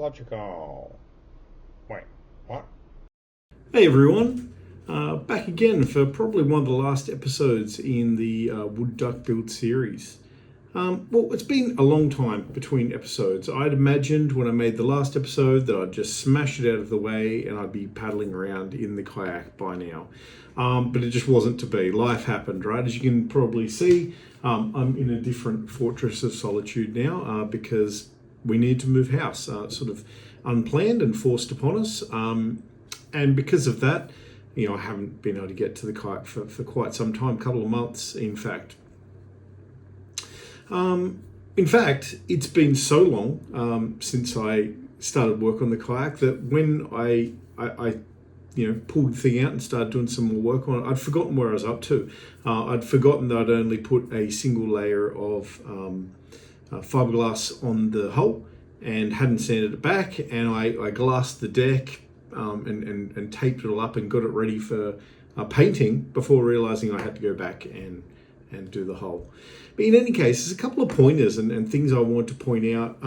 Logical. Wait, what? Hey everyone, back again for probably one of the last episodes in the Wood Duck Build series. Well, it's been a long time between episodes. I'd imagined when I made the last episode that I'd just smash it out of the way and I'd be paddling around in the kayak by now. But it just wasn't to be. Life happened, right? As you can probably see, I'm in a different fortress of solitude now because we need to move house, sort of unplanned and forced upon us. And because of that, I haven't been able to get to the kayak for quite some time, a couple of months, in fact. In fact, it's been so long since I started work on the kayak that when I pulled the thing out and started doing some more work on it, I'd forgotten where I was up to. I'd forgotten that I'd only put a single layer of fiberglass on the hull and hadn't sanded it back, and I glassed the deck and taped it all up and got it ready for painting before realizing I had to go back and do the hull. But in any case, there's a couple of pointers and things I want to point out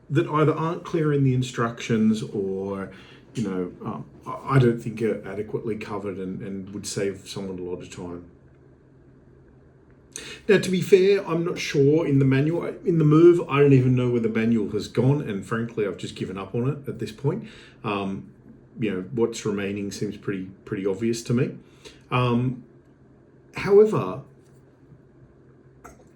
that either aren't clear in the instructions or I don't think are adequately covered and would save someone a lot of time. Now, to be fair, I'm not sure in the manual. In the move, I don't even know where the manual has gone, and frankly, I've just given up on it at this point. What's remaining seems pretty obvious to me. However,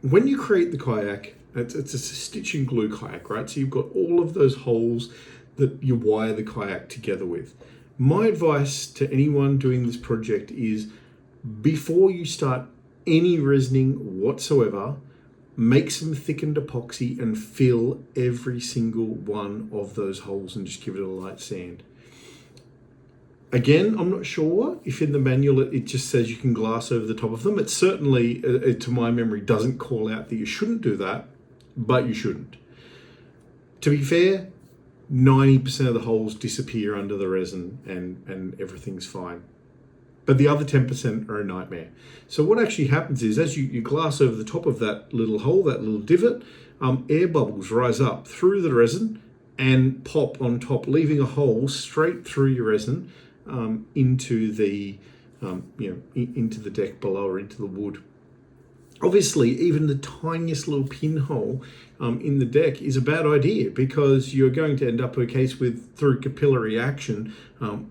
when you create the kayak, it's a stitch and glue kayak, right? So you've got all of those holes that you wire the kayak together with. My advice to anyone doing this project is before you start any resining whatsoever, make some thickened epoxy and fill every single one of those holes and just give it a light sand. Again, I'm not sure if in the manual it just says you can glass over the top of them. It certainly, to my memory, doesn't call out that you shouldn't do that, but you shouldn't. To be fair, 90% of the holes disappear under the resin and everything's fine. But the other 10% are a nightmare. So what actually happens is as you glass over the top of that little hole, that little divot, air bubbles rise up through the resin and pop on top, leaving a hole straight through your resin into the into the deck below or into the wood. Obviously, even the tiniest little pinhole in the deck is a bad idea because you're going to end up with a case with, through capillary action,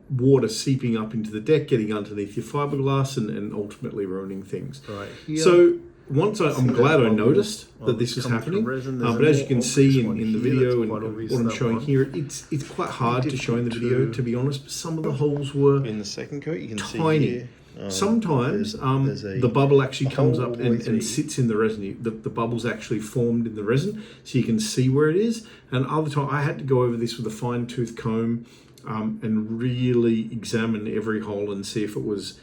water seeping up into the deck, getting underneath your fiberglass and ultimately ruining things. Right here. So once I'm glad I noticed that this was happening, but as you can see in the video and what I'm showing here, it's quite hard to show in the video, to be honest. Some of the holes were in the second coat, you can tiny. see here. Sometimes the bubble actually comes up and sits in the resin. The bubble's actually formed in the resin, so you can see where it is. And other time, I had to go over this with a fine-tooth comb and really examine every hole and see if it was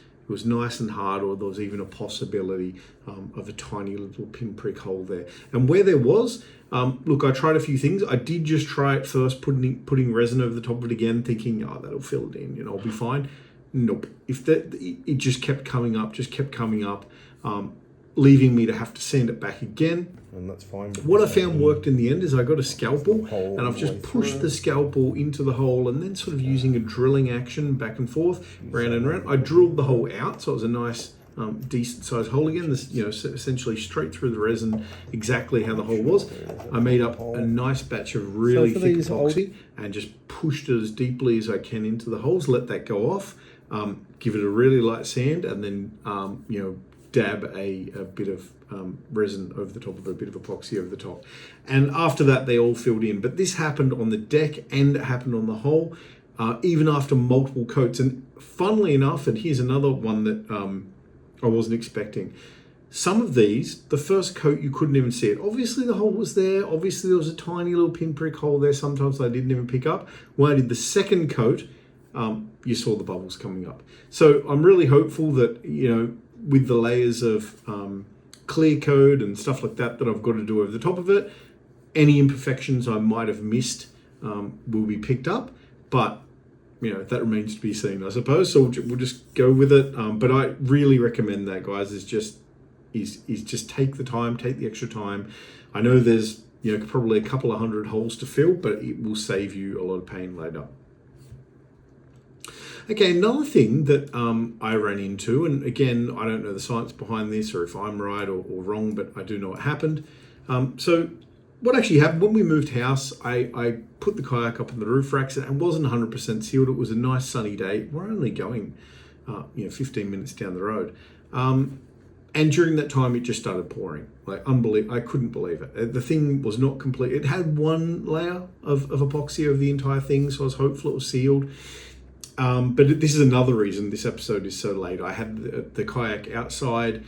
nice and hard, or there was even a possibility of a tiny little pinprick hole there. And where there was, look, I tried a few things. I did just try it first, putting resin over the top of it again, thinking, oh, that'll fill it in, I'll be fine. Nope. It just kept coming up, leaving me to have to sand it back again. And that's fine. What I found worked in the end is I got a scalpel and I've just pushed the scalpel into the hole and then sort of using a drilling action back and forth, round and round. I drilled the hole out, so it was a nice, decent sized hole again. This, essentially straight through the resin, exactly how the hole was. I made up a nice batch of really thick epoxy and just pushed it as deeply as I can into the holes. Let that go off. Give it a really light sand, and then dab a bit of resin over the top of a bit of epoxy over the top. And after that, they all filled in. But this happened on the deck and it happened on the hull, even after multiple coats. And funnily enough, and here's another one that I wasn't expecting. Some of these, the first coat, you couldn't even see it. Obviously, the hole was there. Obviously, there was a tiny little pinprick hole there. Sometimes I didn't even pick up. When I did the second coat, you saw the bubbles coming up. So I'm really hopeful that, with the layers of clear coat and stuff like that I've got to do over the top of it, any imperfections I might have missed will be picked up. But, that remains to be seen, I suppose. So we'll just go with it. But I really recommend that, guys, is just take the time, take the extra time. I know there's probably a couple of hundred holes to fill, but it will save you a lot of pain later. Okay, another thing that I ran into, and again, I don't know the science behind this or if I'm right or wrong, but I do know what happened. So what actually happened, when we moved house, I put the kayak up on the roof racks, and it wasn't 100% sealed. It was a nice sunny day. We're only going 15 minutes down the road. And during that time, it just started pouring. Like, unbelievable. I couldn't believe it. The thing was not complete. It had one layer of epoxy over the entire thing, so I was hopeful it was sealed. But this is another reason this episode is so late. I had the kayak outside,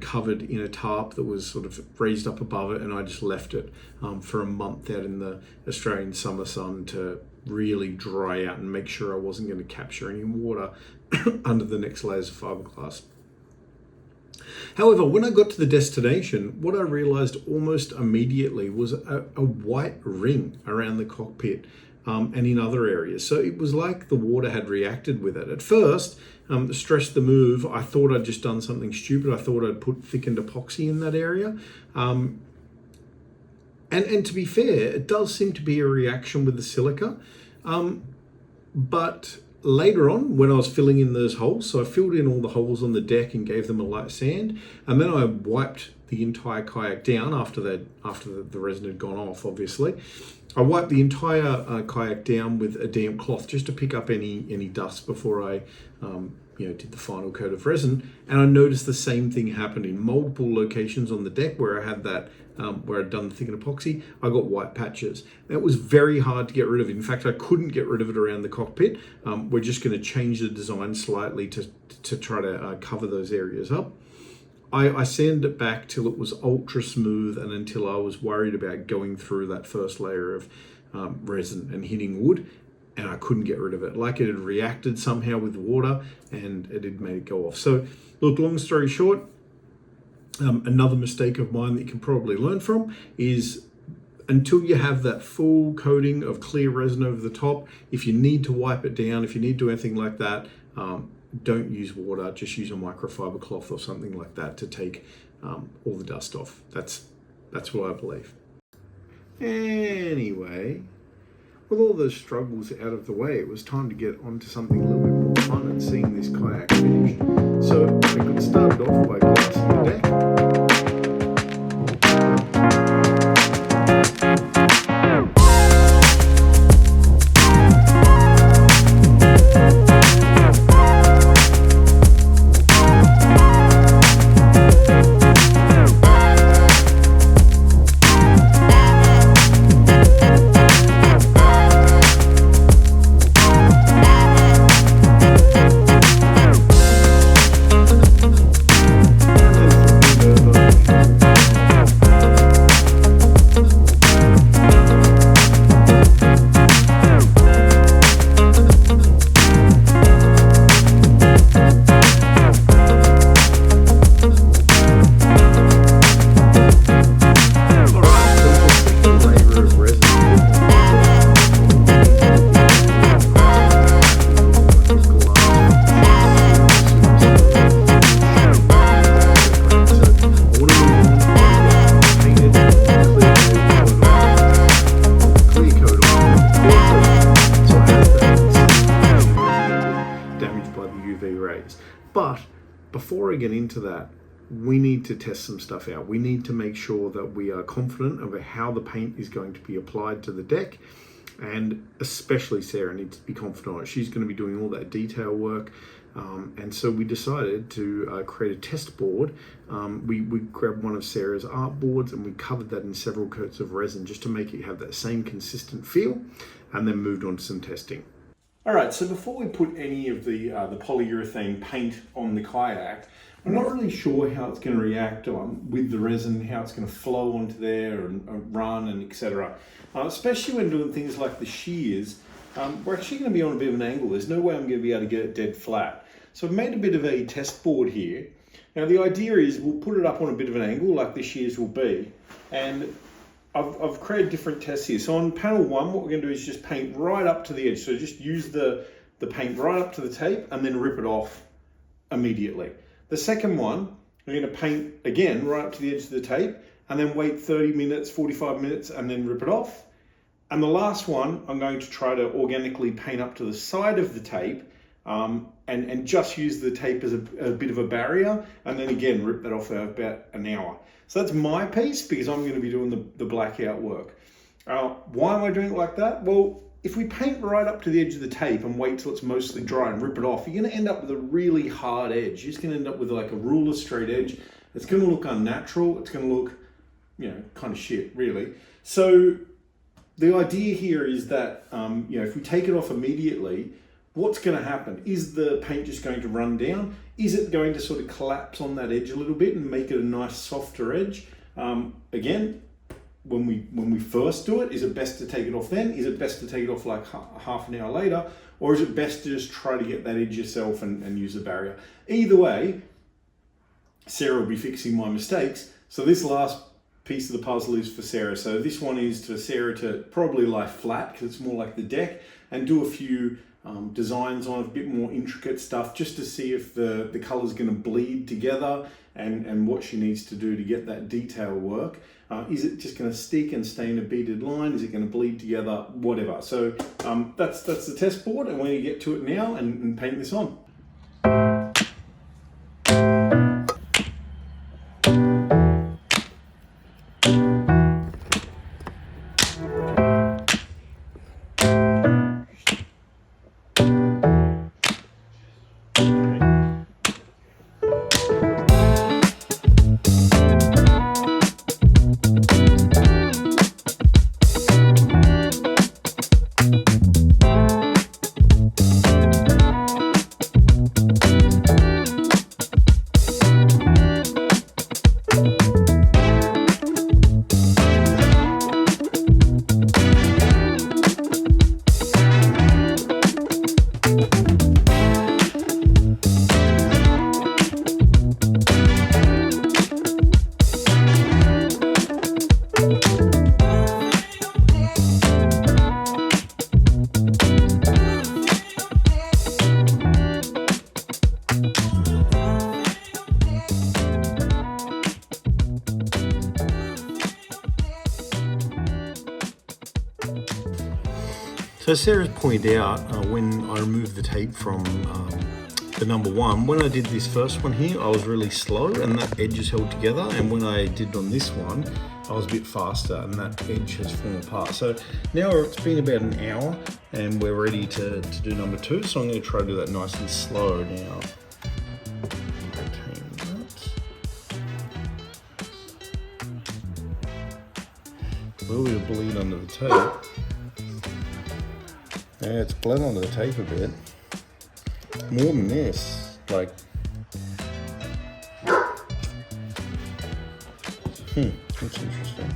covered in a tarp that was sort of raised up above it, and I just left it for a month out in the Australian summer sun to really dry out and make sure I wasn't going to capture any water under the next layers of fiberglass. However, when I got to the destination, what I realized almost immediately was a white ring around the cockpit and in other areas. So it was like the water had reacted with it. At first, the stress of the move, I thought I'd just done something stupid. I thought I'd put thickened epoxy in that area. And to be fair, it does seem to be a reaction with the silica. But later on, when I was filling in those holes, so I filled in all the holes on the deck and gave them a light sand, and then I wiped the entire kayak down after the resin had gone off, obviously. I wiped the entire kayak down with a damp cloth just to pick up any dust before I did the final coat of resin, and I noticed the same thing happened in multiple locations on the deck where I had that where I'd done the thickened epoxy. I got white patches. It was very hard to get rid of it. In fact, I couldn't get rid of it around the cockpit. We're just going to change the design slightly to try to cover those areas up. I sanded it back till it was ultra smooth and until I was worried about going through that first layer of resin and hitting wood, and I couldn't get rid of it. Like it had reacted somehow with water and it had made it go off. So look, long story short, another mistake of mine that you can probably learn from is until you have that full coating of clear resin over the top, if you need to wipe it down, if you need to do anything like that, don't use water, just use a microfiber cloth or something like that to take all the dust off. That's what I believe. Anyway, with all those struggles out of the way, it was time to get onto something a little bit more fun and seeing this kayak finished. So I got started off by glassing the deck. But before I get into that, we need to test some stuff out. We need to make sure that we are confident of how the paint is going to be applied to the deck. And especially Sarah needs to be confident on it. She's going to be doing all that detail work. And so we decided to create a test board. We grabbed one of Sarah's art boards and we covered that in several coats of resin just to make it have that same consistent feel, and then moved on to some testing. All right, so before we put any of the polyurethane paint on the kayak, I'm not really sure how it's going to react with the resin, how it's going to flow onto there and run and etc. Especially when doing things like the shears, we're actually going to be on a bit of an angle. There's no way I'm going to be able to get it dead flat. So I've made a bit of a test board here. Now the idea is we'll put it up on a bit of an angle like the shears will be, and I've created different tests here. So on panel 1, what we're going to do is just paint right up to the edge. So just use the paint right up to the tape and then rip it off immediately. The second one, we're going to paint again right up to the edge of the tape and then wait 30 minutes, 45 minutes, and then rip it off. And the last one, I'm going to try to organically paint up to the side of the tape, and just use the tape as a bit of a barrier, and then again rip that off for about an hour. So that's my piece, because I'm going to be doing the blackout work. Why am I doing it like that? Well, if we paint right up to the edge of the tape and wait till it's mostly dry and rip it off, you're going to end up with a really hard edge. You're just going to end up with like a ruler straight edge. It's going to look unnatural. It's going to look, kind of shit, really. So the idea here is that, if we take it off immediately, what's going to happen? Is the paint just going to run down? Is it going to sort of collapse on that edge a little bit and make it a nice softer edge? Again, when we first do it, is it best to take it off then? Is it best to take it off like half an hour later? Or is it best to just try to get that edge yourself and use the barrier? Either way, Sarah will be fixing my mistakes. So this last piece of the puzzle is for Sarah. So this one is for Sarah to probably lie flat, because it's more like the deck, and do a few designs on a bit more intricate stuff, just to see if the color's going to bleed together, and what she needs to do to get that detail work. Is it just going to stick and stay in a beaded line? Is it going to bleed together? Whatever. So that's the test board, and we're going to get to it now and paint this on. So Sarah's pointed out when I removed the tape from the number one, when I did this first one here, I was really slow and that edge is held together, and when I did on this one, I was a bit faster and that edge has fallen apart. So now it's been about an hour and we're ready to do number two, so I'm going to try to do that nice and slow now. A little bit of bleed under the tape. Yeah, it's bled onto the tape a bit. More than this, like. That's interesting.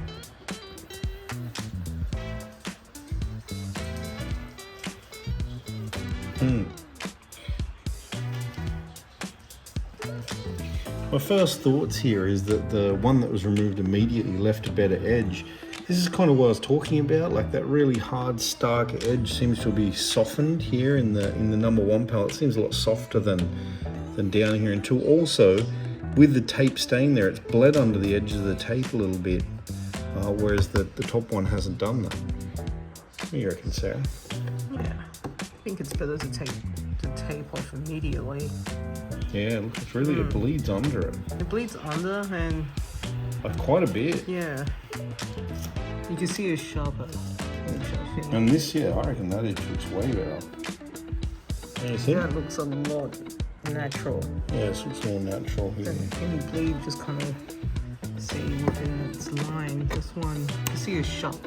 My first thoughts here is that the one that was removed immediately left a better edge. This is kind of what I was talking about, like that really hard, stark edge seems to be softened here in the number one palette. It seems a lot softer than down here, until also with the tape staying there, it's bled under the edges of the tape a little bit, whereas the top one hasn't done that. What do you reckon, Sarah? Yeah, I think it's better to take the tape off immediately. Yeah, look, it's really, it bleeds under it. It bleeds under and... like quite a bit. Yeah. You can see it's sharper. And this, yeah, I reckon that edge looks way better. Yeah, it looks a lot natural. Yeah, it looks more natural here. Any bleed just kind of see within its line. This one, you can see a sharp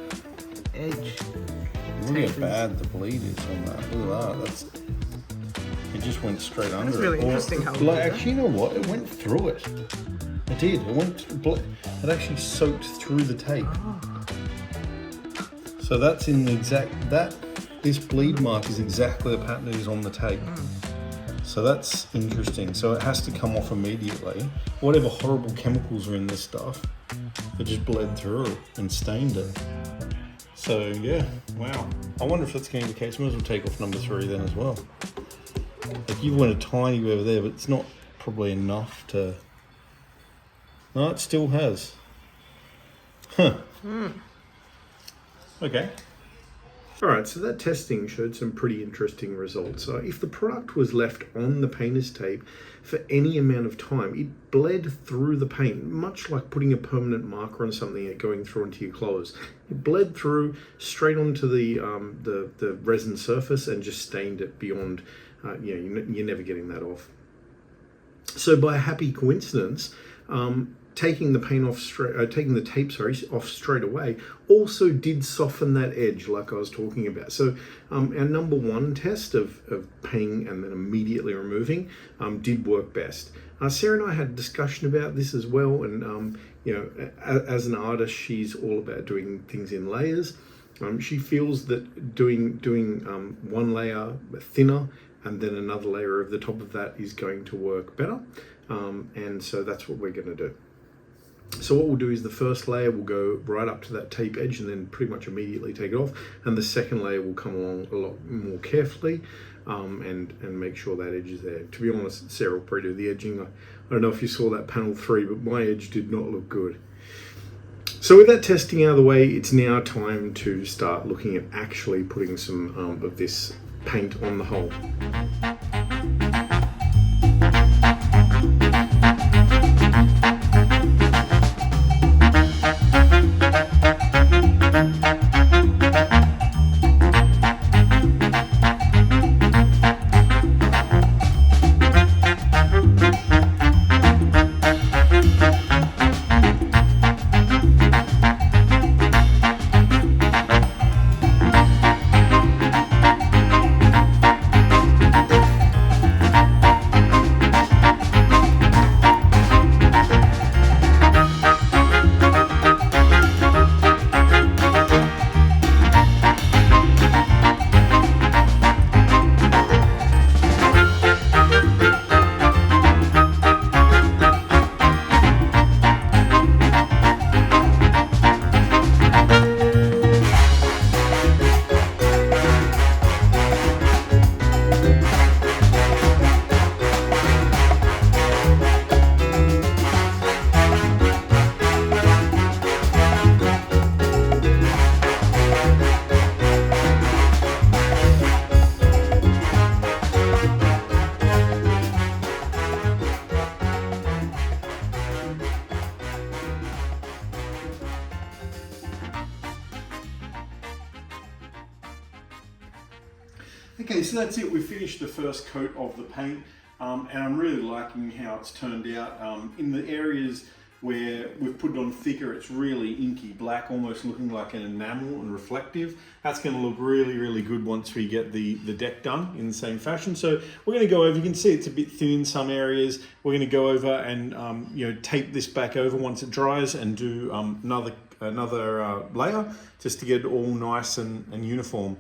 edge. Look how bad the bleed is on that. Look at that. It just went straight under. That's really interesting how it did actually, you know what? It went through it. It did. It actually soaked through the tape. Oh. So that's in the exact, this bleed mark is exactly the pattern that is on the tape. So that's interesting. So it has to come off immediately. Whatever horrible chemicals are in this stuff, it just bled through and stained it. So yeah, wow. I wonder if that's going to be the case. Might as well take off number 3 then as well. Like you've went a tiny bit over there, but it's not probably enough to... No, it still has. Okay. All right, so that testing showed some pretty interesting results. If the product was left on the painter's tape for any amount of time, it bled through the paint, much like putting a permanent marker on something and going through into your clothes. It bled through straight onto the resin surface and just stained it beyond, you're never getting that off. So by a happy coincidence, taking the tape off straight away also did soften that edge like I was talking about. So our number one test of painting and then immediately removing did work best. Sarah and I had a discussion about this as well, and as an artist, she's all about doing things in layers. She feels that doing one layer thinner and then another layer over the top of that is going to work better, and so that's what we're going to do. So what we'll do is the first layer will go right up to that tape edge and then pretty much immediately take it off, and the second layer will come along a lot more carefully and make sure that edge is there. To be honest, Sarah will probably do the edging. I don't know if you saw that panel 3, but my edge did not look good. So with that testing out of the way, it's now time to start looking at actually putting some of this paint on the hull. Okay, so that's it. We finished the first coat of the paint, and I'm really liking how it's turned out. In the areas where we've put it on thicker, it's really inky black, almost looking like an enamel and reflective. That's going to look really, really good once we get the deck done in the same fashion. So we're going to go over, you can see it's a bit thin in some areas. We're going to go over and tape this back over once it dries and do another layer just to get it all nice and uniform.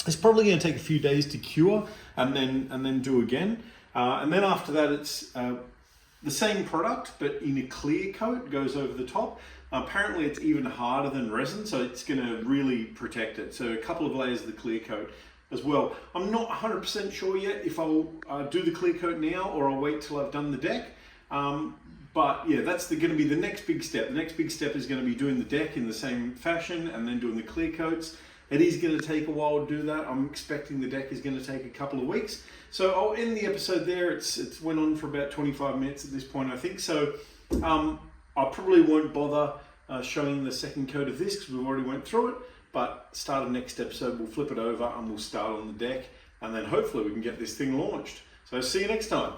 It's probably going to take a few days to cure and then do again. And then after that, it's the same product, but in a clear coat, goes over the top. Apparently it's even harder than resin, so it's going to really protect it. So a couple of layers of the clear coat as well. I'm not 100% sure yet if I'll do the clear coat now or I'll wait till I've done the deck. But yeah, that's going to be the next big step. The next big step is going to be doing the deck in the same fashion and then doing the clear coats. It is going to take a while to do that. I'm expecting the deck is going to take a couple of weeks. So I'll end the episode there. It's went on for about 25 minutes at this point, I think. So I probably won't bother showing the second coat of this because we've already went through it. But start of next episode, we'll flip it over and we'll start on the deck. And then hopefully we can get this thing launched. So see you next time.